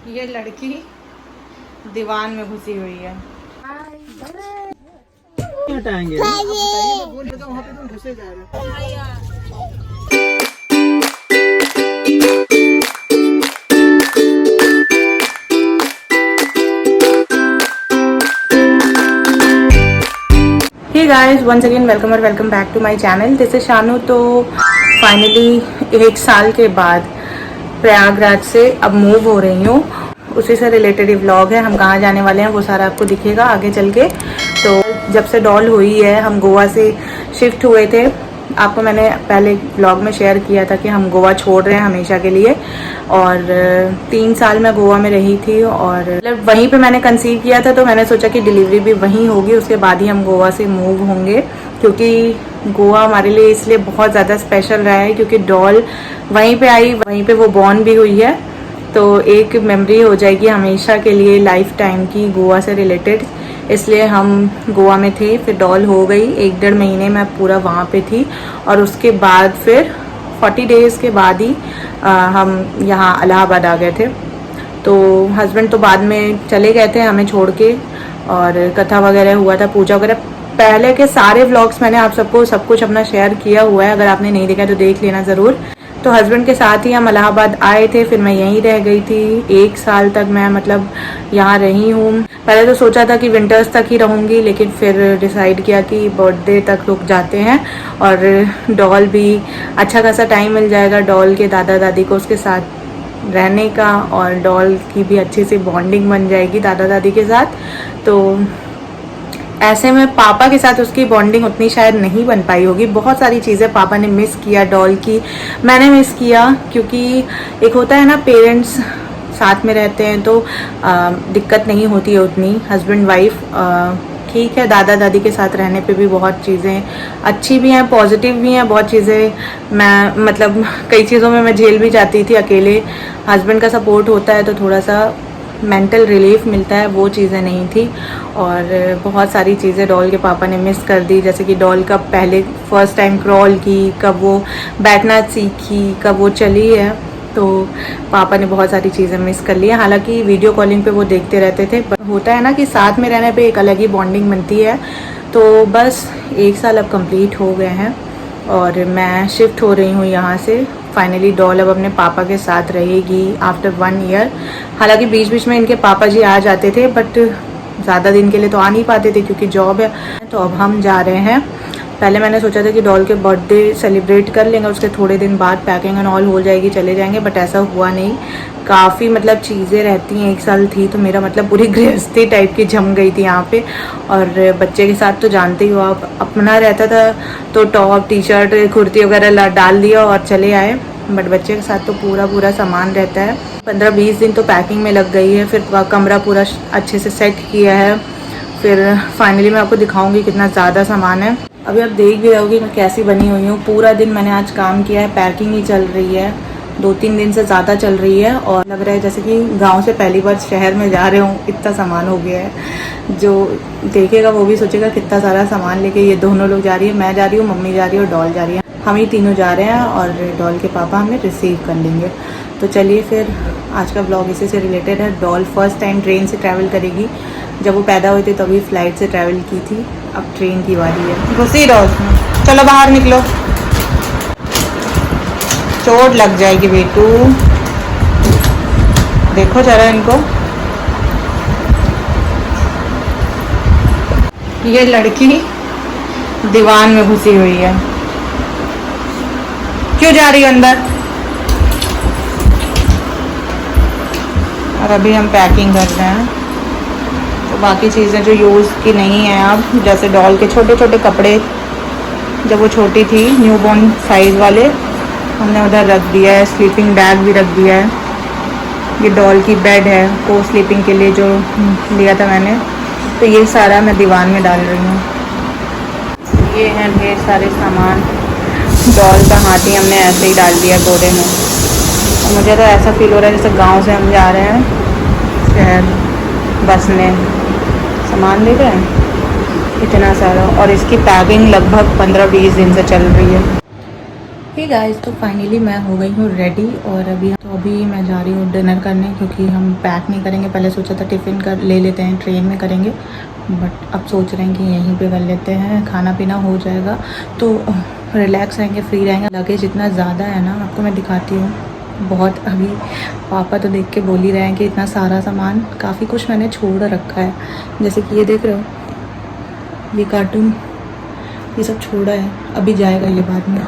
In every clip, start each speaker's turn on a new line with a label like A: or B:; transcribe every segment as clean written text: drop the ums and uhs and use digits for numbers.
A: ये लड़की दीवान में घुसी हुई है।
B: हटाएंगे वहाँ पे तुम घुसे जा रहे हो।
A: Hey guys, once again welcome और welcome back to my channel. This is Shanu. तो फाइनली 1 साल के बाद प्रयागराज से अब मूव हो रही हूँ। उसी से रिलेटेड ही व्लॉग है। हम कहाँ जाने वाले हैं वो सारा आपको दिखेगा आगे चल के। तो जब से डॉल हुई है, हम गोवा से शिफ्ट हुए थे। आपको मैंने पहले व्लॉग में शेयर किया था कि हम गोवा छोड़ रहे हैं हमेशा के लिए। और 3 साल मैं गोवा में रही थी और मतलब वहीं पे मैंने कंसीव किया था। तो मैंने सोचा कि डिलीवरी भी वहीं होगी, उसके बाद ही हम गोवा से मूव होंगे। क्योंकि गोवा हमारे लिए इसलिए बहुत ज़्यादा स्पेशल रहा है क्योंकि डॉल वहीं पे आई, वहीं पे वो बॉर्न भी हुई है। तो एक मेमोरी हो जाएगी हमेशा के लिए, लाइफ टाइम की, गोवा से रिलेटेड। इसलिए हम गोवा में थे। फिर डॉल हो गई, 1-1.5 महीने मैं पूरा वहाँ पे थी। और उसके बाद फिर 40 डेज़ के बाद ही हम यहाँ इलाहाबाद आ गए थे। तो हस्बैंड तो बाद में चले गए थे हमें छोड़ के। और कथा वगैरह हुआ था, पूजा वगैरह। पहले के सारे व्लॉग्स मैंने आप सबको सब कुछ अपना शेयर किया हुआ है, अगर आपने नहीं देखा तो देख लेना ज़रूर। तो हस्बैंड के साथ ही हम इलाहाबाद आए थे। फिर मैं यहीं रह गई थी 1 साल तक। मैं मतलब यहाँ रही हूँ। पहले तो सोचा था कि विंटर्स तक ही रहूँगी, लेकिन फिर डिसाइड किया कि बर्थडे तक रुक जाते हैं। और डॉल भी अच्छा खासा टाइम मिल जाएगा डॉल के दादा दादी को उसके साथ रहने का, और डॉल की भी अच्छी सी बॉन्डिंग बन जाएगी दादा दादी के साथ। तो ऐसे में पापा के साथ उसकी बॉन्डिंग उतनी शायद नहीं बन पाई होगी। बहुत सारी चीज़ें पापा ने मिस किया डॉल की, मैंने मिस किया। क्योंकि एक होता है ना, पेरेंट्स साथ में रहते हैं तो दिक्कत नहीं होती है उतनी। हस्बैंड वाइफ ठीक है, दादा दादी के साथ रहने पे भी बहुत चीज़ें अच्छी भी हैं, पॉजिटिव भी हैं। बहुत चीज़ें मैं मतलब कई चीज़ों में मैं झेल भी जाती थी अकेले। हस्बैंड का सपोर्ट होता है तो थोड़ा सा मेंटल रिलीफ मिलता है, वो चीज़ें नहीं थी। और बहुत सारी चीज़ें डॉल के पापा ने मिस कर दी, जैसे कि डॉल कब पहले फर्स्ट टाइम क्रॉल की, कब वो बैठना सीखी, कब वो चली है। तो पापा ने बहुत सारी चीज़ें मिस कर ली है। हालांकि वीडियो कॉलिंग पे वो देखते रहते थे, पर होता है ना कि साथ में रहने पे एक अलग ही बॉन्डिंग बनती है। तो बस 1 साल अब कंप्लीट हो गए हैं और मैं शिफ्ट हो रही हूँ यहाँ से। फाइनली डॉल अब अपने पापा के साथ रहेगी आफ्टर 1 ईयर। हालांकि बीच बीच में इनके पापा जी आ जाते थे, बट ज़्यादा दिन के लिए तो आ नहीं पाते थे क्योंकि जॉब है। तो अब हम जा रहे हैं। पहले मैंने सोचा था कि डॉल के बर्थडे सेलिब्रेट कर लेंगे, उसके थोड़े दिन बाद पैकिंग एंड ऑल हो जाएगी, चले जाएंगे। बट ऐसा हुआ नहीं। काफ़ी मतलब चीज़ें रहती हैं, 1 साल थी तो मेरा मतलब पूरी गृहस्थी टाइप की जम गई थी यहाँ पे। और बच्चे के साथ तो जानते ही हो आप, अपना रहता था तो टॉप टी शर्ट कुर्ती वगैरह डाल दिया और चले आए। बट बच्चे के साथ तो पूरा सामान रहता है। 15-20 दिन तो पैकिंग में लग गई है। फिर कमरा पूरा अच्छे से सेट किया है। फिर फाइनली मैं आपको दिखाऊंगी कितना ज़्यादा सामान है। अभी आप देख भी रहोगे मैं कैसी बनी हुई हूँ। पूरा दिन मैंने आज काम किया है, पैकिंग ही चल रही है, 2-3 दिन से ज़्यादा चल रही है। और लग रहा है जैसे कि गांव से पहली बार शहर में जा रहे हूँ, इतना सामान हो गया है। जो देखेगा वो भी सोचेगा कितना सारा सामान लेके ये दोनों लोग जा रही है। मैं जा रही हूँ, मम्मी जा रही है और डॉल जा रही है। हम ही तीनों जा रहे हैं और डॉल के पापा हमें रिसीव कर लेंगे। तो चलिए फिर आज का ब्लॉग इसी से रिलेटेड है। डॉल फर्स्ट टाइम ट्रेन से ट्रैवल करेगी। जब वो पैदा हुई थी तभी फ्लाइट से ट्रैवल की थी, अब ट्रेन की बारी है। घुसी रहो उसमें, चलो बाहर निकलो, चोट लग जाएगी बेटू। देखो जरा इनको। ये लड़की दीवान में घुसी हुई है। क्यों जा रही है अंदर? और अभी हम पैकिंग कर रहे हैं। तो बाकी चीज़ें जो यूज़ की नहीं है अब, जैसे डॉल के छोटे छोटे कपड़े, जब वो छोटी थी न्यूबॉर्न साइज़ वाले, हमने उधर रख दिया है। स्लीपिंग बैग भी रख दिया है। ये डॉल की बेड है, को स्लीपिंग के लिए जो लिया था मैंने। तो ये सारा मैं दीवान में डाल रही हूँ। ये हैं ढेर सारे सामान। डॉल का हाथी हमने ऐसे ही डाल दिया बोरे में। और मुझे तो ऐसा फील हो रहा है जैसे गांव से हम जा रहे हैं शहर, बस में सामान ले गए इतना सारा। और इसकी पैकिंग लगभग 15-20 दिन से चल रही है। हे गाइस, तो फाइनली मैं हो गई हूँ रेडी और अभी मैं जा रही हूँ डिनर करने, क्योंकि हम पैक नहीं करेंगे। पहले सोचा था टिफ़िन कर ले लेते हैं, ट्रेन में करेंगे, बट अब सोच रहे हैं कि यहीं पे कर लेते हैं, खाना पीना हो जाएगा तो रिलैक्स रहेंगे, फ्री रहेंगे। लगेज इतना ज़्यादा है ना, आपको मैं दिखाती हूँ बहुत। अभी पापा तो देख के बोल ही रहे हैं कि इतना सारा सामान, काफ़ी कुछ मैंने छोड़ रखा है। जैसे कि ये देख रहे हो, ये कार्टून, ये सब छोड़ा है, अभी जाएगा ये बाद में।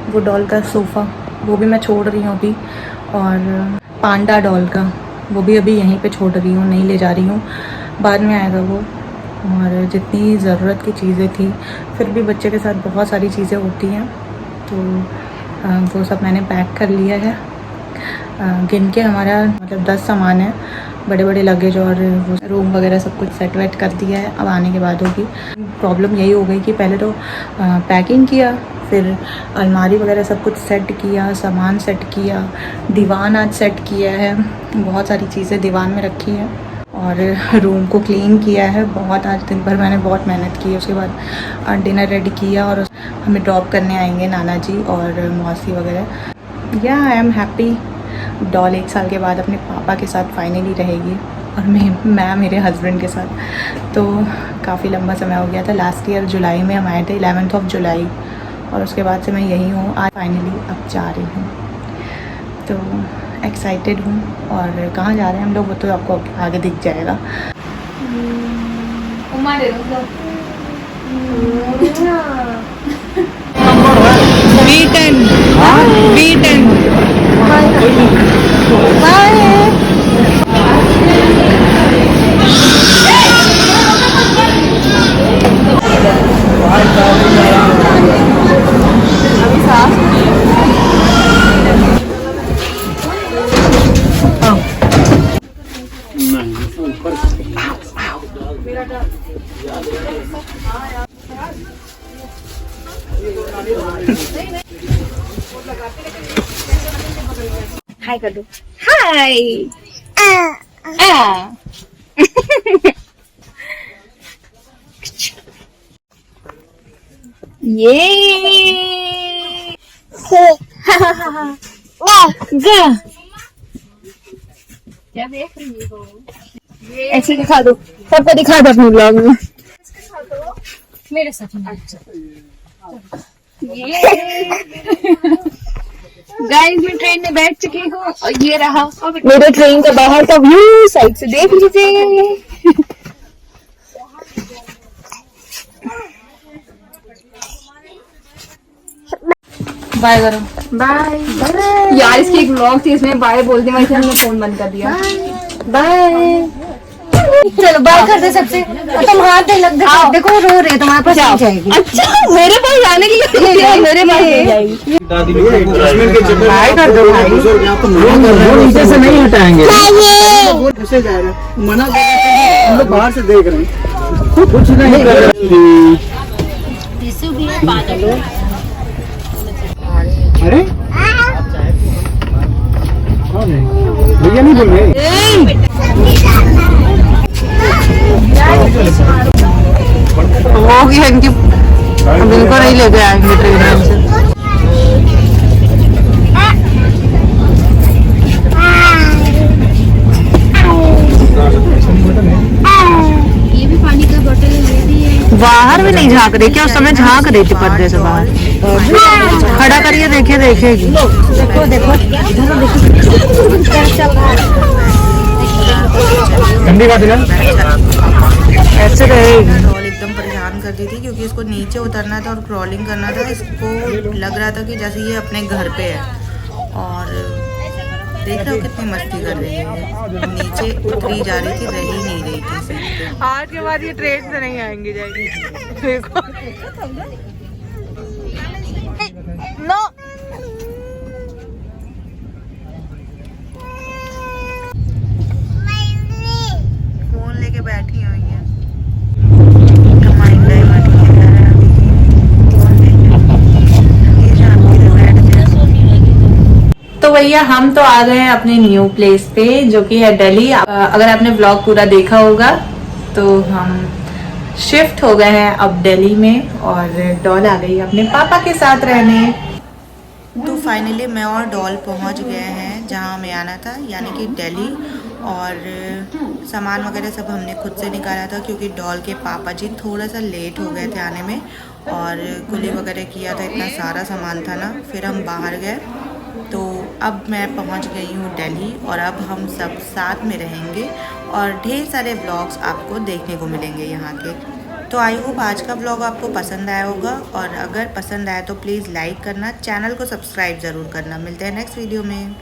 A: वो डॉल का सोफ़ा वो भी मैं छोड़ रही हूँ अभी, और पांडा डॉल का वो भी अभी यहीं पे छोड़ रही हूँ, नहीं ले जा रही हूँ, बाद में आएगा वो। और जितनी ज़रूरत की चीज़ें थी, फिर भी बच्चे के साथ बहुत सारी चीज़ें होती हैं, तो वो सब मैंने पैक कर लिया है। गिन के हमारा मतलब 10 सामान है, बड़े बड़े लगेज, और वो रूम वगैरह सब कुछ सेट वेट कर दिया है, अब आने के बाद होगी। प्रॉब्लम यही हो गई कि पहले तो पैकिंग किया, फिर अलमारी वगैरह सब कुछ सेट किया, सामान सेट किया, दीवान आज सेट किया है, बहुत सारी चीज़ें दीवान में रखी हैं, और रूम को क्लीन किया है बहुत। आज दिन भर मैंने बहुत मेहनत की। उसके बाद डिनर रेडी किया, और हमें ड्रॉप करने आएंगे नाना जी और मौसी वगैरह। या आई एम हैप्पी। डॉल 1 साल के बाद अपने पापा के साथ फाइनली रहेगी, और मैं मेरे हस्बैंड के साथ। तो काफ़ी लंबा समय हो गया था। लास्ट ईयर जुलाई में हम आए थे, 11th of जुलाई, और उसके बाद से मैं यहीं हूँ। आज फाइनली अब जा रही हूँ, तो एक्साइटेड हूँ। और कहाँ जा रहे हैं हम लोग वो तो आपको आगे दिख जाएगा। B10 हाय कर दो, हाय। ये क्या देख रही हो? ऐसे दिखा दो, सबको दिखा दो अपने ब्लॉग में। मेरे साथ गाइस, मैं ट्रेन में बैठ चुकी हूँ, और ये रहा मेरे ट्रेन का बाहर का व्यू, साइड से देख लीजिए। बाय करो, बाय यार। इसकी एक व्लॉग थी, इसमें बाय बोलते वैसे हमने फोन बंद कर दिया। बाय, चलो बाय कर दे सबसे। तुम हाथ दे, लग देखो रो रहे हैं, तुम्हारे पास नहीं जाएगी। अच्छा, मेरे पास आने के लिए मेरे पास नहीं जाएगी। बाय कर दो भाई, नीचे से नहीं हटाएंगे।
B: घुसे जा रहे, मना कर रहे हैं, हम लोग बाहर से देख रहे हैं, कुछ नहीं कर रहे। अरे भैया नहीं बोल रहे,
A: हो गया इनकी, अब इनको नहीं लेके आएंगे ट्रेन से।
C: ये भी पानी का बोतल ले दिए।
A: बाहर भी नहीं झांक रही क्या? उस समय झांक रही थी पर्दे से बाहर। खड़ा करिए, देखिए देखेगी।
C: देखो देखो
B: ठंडी बात है ना,
A: ऐसे रहेगी। डॉल एकदम परेशान कर दी थी, क्योंकि इसको नीचे उतरना था और क्रॉलिंग करना था। इसको लग रहा था कि जैसे ये अपने घर पे है, और देख रहे हो कितनी मस्ती कर रही है। नीचे उतरी जा रही थी, रह ही नहीं रही थी सीट पे। आज के बाद ये ट्रेन से नहीं आएंगी, जाएगी। देखो नो, फोन लेके बैठी हुई है। तो भैया हम तो आ गए हैं अपने न्यू प्लेस पे, जो कि है दिल्ली। अगर आपने ब्लॉग पूरा देखा होगा तो हम शिफ्ट हो गए हैं अब दिल्ली में, और डॉल आ गई अपने पापा के साथ रहने। तो फाइनली मैं और डॉल पहुंच गए हैं जहां हमें आना था, यानी कि दिल्ली। और सामान वगैरह सब हमने खुद से निकाला था क्योंकि डॉल के पापा जी थोड़ा सा लेट हो गए थे आने में, और कुली वगैरह किया था, इतना सारा सामान था ना। फिर हम बाहर गए, तो अब मैं पहुंच गई हूँ दिल्ली, और अब हम सब साथ में रहेंगे और ढेर सारे व्लॉग्स आपको देखने को मिलेंगे यहाँ के। तो आई होप आज का व्लॉग आपको पसंद आया होगा, और अगर पसंद आया तो प्लीज़ लाइक करना, चैनल को सब्सक्राइब ज़रूर करना। मिलते हैं नेक्स्ट वीडियो में।